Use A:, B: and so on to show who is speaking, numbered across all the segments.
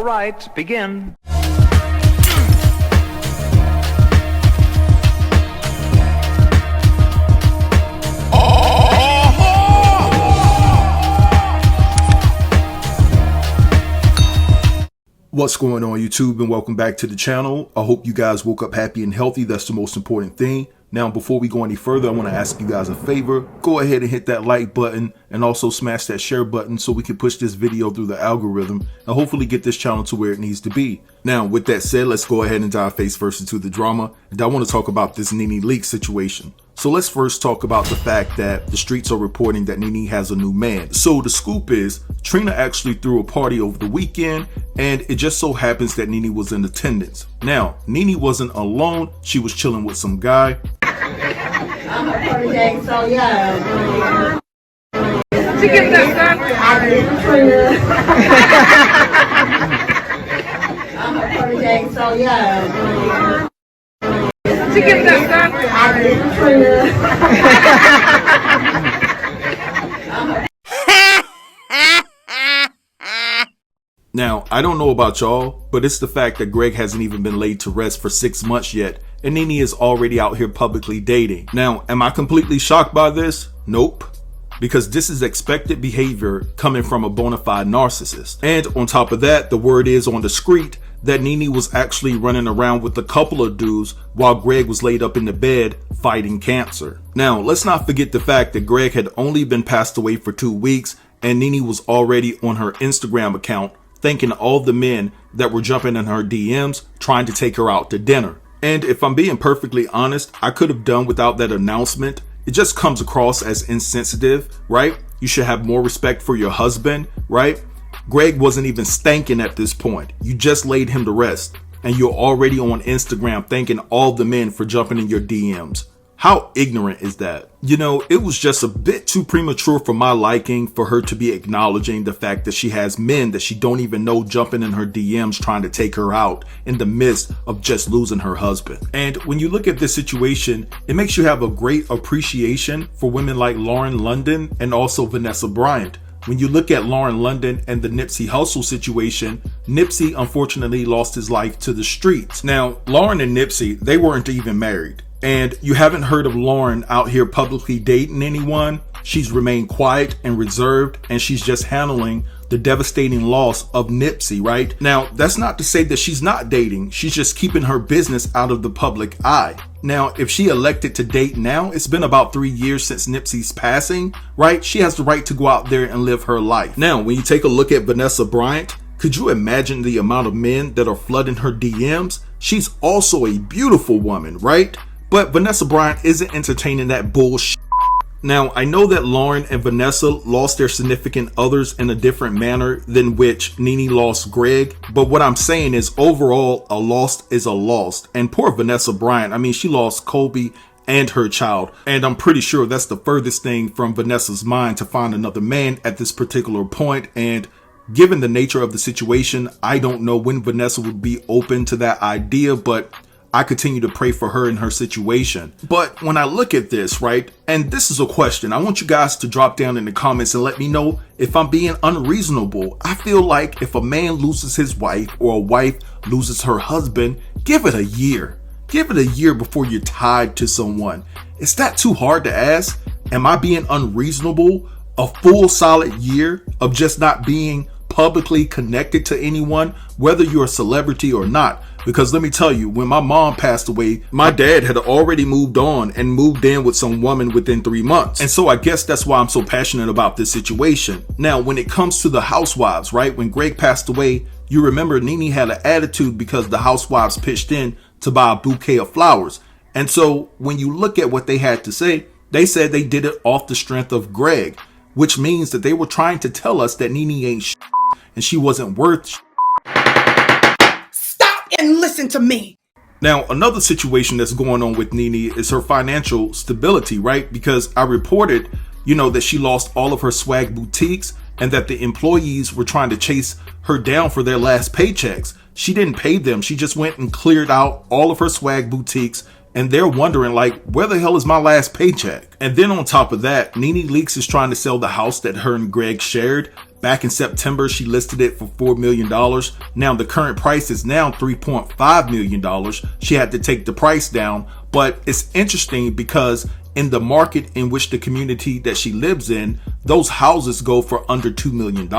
A: right, begin.
B: What's going on, YouTube, and welcome back to the channel. I hope you guys woke up happy and healthy. That's the most important thing. Now, before we go any further, I want to ask you guys a favor. Go ahead and hit that like button and also smash that share button so we can push this video through the algorithm and hopefully get this channel to where it needs to be. Now, with that said, let's go ahead and dive face first into the drama. And I want to talk about this NeNe leak situation. So let's first talk about the fact that the streets are reporting that NeNe has a new man. So the scoop is Trina actually threw a party over the weekend, and it just so happens that NeNe was in attendance. Now, NeNe wasn't alone. She was chilling with some guy.
C: I'm a project, so yeah.
D: She gets that
C: I'm a project, so yeah.
D: She gets that
B: Now, I don't know about y'all, but it's the fact that Greg hasn't even been laid to rest for 6 months yet, and NeNe is already out here publicly dating. Now, am I completely shocked by this? Nope. Because this is expected behavior coming from a bona fide narcissist. And on top of that, the word is on the street that NeNe was actually running around with a couple of dudes while Greg was laid up in the bed fighting cancer. Now, let's not forget the fact that Greg had only been passed away for 2 weeks, and NeNe was already on her Instagram account thanking all the men that were jumping in her DMs trying to take her out to dinner. And if I'm being perfectly honest, I could have done without that announcement. It just comes across as insensitive, right? You should have more respect for your husband, right? Greg wasn't even stanking at this point. You just laid him to rest, and you're already on Instagram thanking all the men for jumping in your DMs. How ignorant is that? You know, it was just a bit too premature for my liking for her to be acknowledging the fact that she has men that she don't even know jumping in her DMs trying to take her out in the midst of just losing her husband. And when you look at this situation, it makes you have a great appreciation for women like Lauren London and also Vanessa Bryant. When you look at Lauren London and the Nipsey Hussle situation, Nipsey unfortunately lost his life to the streets. Now, Lauren and Nipsey, they weren't even married. And you haven't heard of Lauren out here publicly dating anyone. She's remained quiet and reserved, and she's just handling the devastating loss of Nipsey, right? Now, that's not to say that she's not dating. She's just keeping her business out of the public eye. Now, if she elected to date now, it's been about 3 years since Nipsey's passing, right? She has the right to go out there and live her life. Now, when you take a look at Vanessa Bryant, could you imagine the amount of men that are flooding her DMs? She's also a beautiful woman, right? But Vanessa Bryant isn't entertaining that bullshit. Now, I know that Lauren and Vanessa lost their significant others in a different manner than which NeNe lost Greg. But what I'm saying is overall, a lost is a lost. And poor Vanessa Bryant, I mean, she lost Kobe and her child. And I'm pretty sure that's the furthest thing from Vanessa's mind to find another man at this particular point. And given the nature of the situation, I don't know when Vanessa would be open to that idea, but I continue to pray for her in her situation. But when I look at this, right, and this is a question, I want you guys to drop down in the comments and let me know if I'm being unreasonable. I feel like if a man loses his wife or a wife loses her husband, give it a year. Give it a year before you're tied to someone. Is that too hard to ask? Am I being unreasonable? A full solid year of just not being publicly connected to anyone, whether you're a celebrity or not. Because let me tell you, when my mom passed away, my dad had already moved on and moved in with some woman within 3 months. And so I guess that's why I'm so passionate about this situation. Now, when it comes to the housewives, right? When Greg passed away, you remember NeNe had an attitude because the housewives pitched in to buy a bouquet of flowers. And so when you look at what they had to say, they said they did it off the strength of Greg, which means that they were trying to tell us that NeNe ain't shit and she wasn't worth shit.
D: and listen to me.
B: Now, another situation that's going on with NeNe is her financial stability, right? Because I reported, that she lost all of her swag boutiques and that the employees were trying to chase her down for their last paychecks. She didn't pay them. She just went and cleared out all of her swag boutiques, and they're wondering, like, where the hell is my last paycheck? And then on top of that, NeNe Leakes is trying to sell the house that her and Greg shared. Back in September, she listed it for $4 million. Now the current price is now $3.5 million. She had to take the price down, but it's interesting because in the market in which the community that she lives in, those houses go for under $2 million.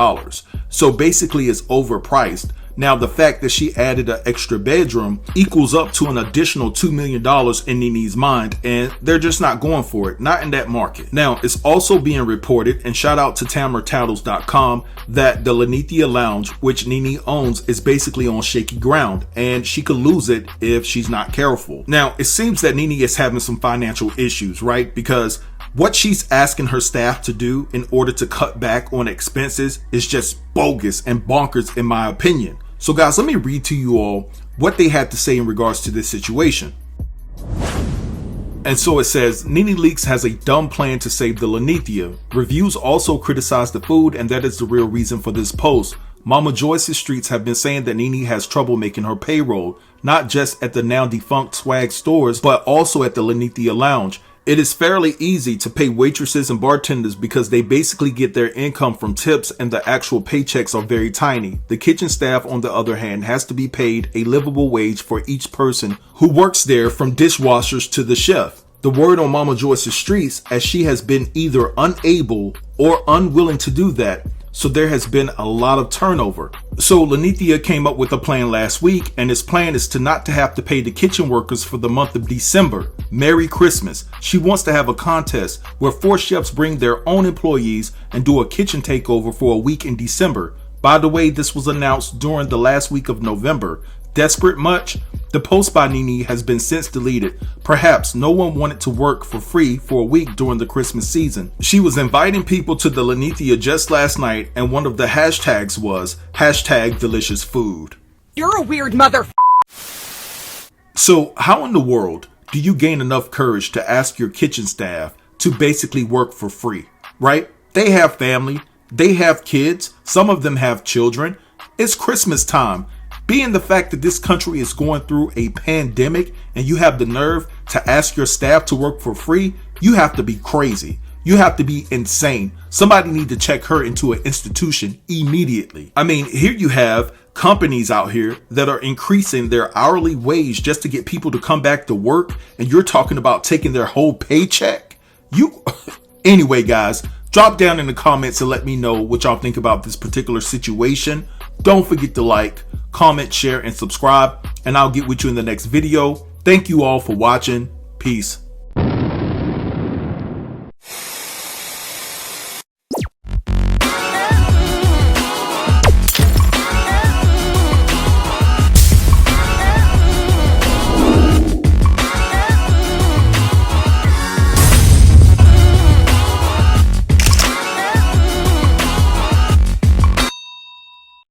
B: So basically it's overpriced. Now, the fact that she added an extra bedroom equals up to an additional $2 million in Nene's mind, and they're just not going for it, not in that market. Now, it's also being reported, and shout out to TamerTitles.com, that the Lenithia Lounge, which Nene owns, is basically on shaky ground, and she could lose it if she's not careful. Now, it seems that Nene is having some financial issues, right? Because what she's asking her staff to do in order to cut back on expenses is just bogus and bonkers in my opinion. So guys, let me read to you all what they had to say in regards to this situation. And so it says, Nene Leakes has a dumb plan to save the Lenithia. Reviews also criticize the food, and that is the real reason for this post. Mama Joyce's streets have been saying that Nene has trouble making her payroll, not just at the now defunct Swag stores, but also at the Lenithia Lounge. It is fairly easy to pay waitresses and bartenders because they basically get their income from tips and the actual paychecks are very tiny. The kitchen staff, on the other hand, has to be paid a livable wage for each person who works there, from dishwashers to the chef. The word on Mama Joyce's streets, as she has been either unable or unwilling to do that. So there has been a lot of turnover. So Lenithia came up with a plan last week, and his plan is to not to have to pay the kitchen workers for the month of December. Merry Christmas. She wants to have a contest where 4 chefs bring their own employees and do a kitchen takeover for a week in December. By the way, this was announced during the last week of November. Desperate much? The post by Nene has been since deleted. Perhaps no one wanted to work for free for a week during the Christmas season. She was inviting people to the Lenithia just last night, and one of the hashtags was #DeliciousFood.
D: You're a weird mother.
B: So how in the world do you gain enough courage to ask your kitchen staff to basically work for free, right? They have family, they have kids, some of them have children. It's Christmas time. Being the fact that this country is going through a pandemic and you have the nerve to ask your staff to work for free, you have to be crazy. You have to be insane. Somebody need to check her into an institution immediately. I mean, here you have companies out here that are increasing their hourly wage just to get people to come back to work, and you're talking about taking their whole paycheck? Anyway, guys, drop down in the comments and let me know what y'all think about this particular situation. Don't forget to like, comment, share, and subscribe, and I'll get with you in the next video. Thank you all for watching. Peace.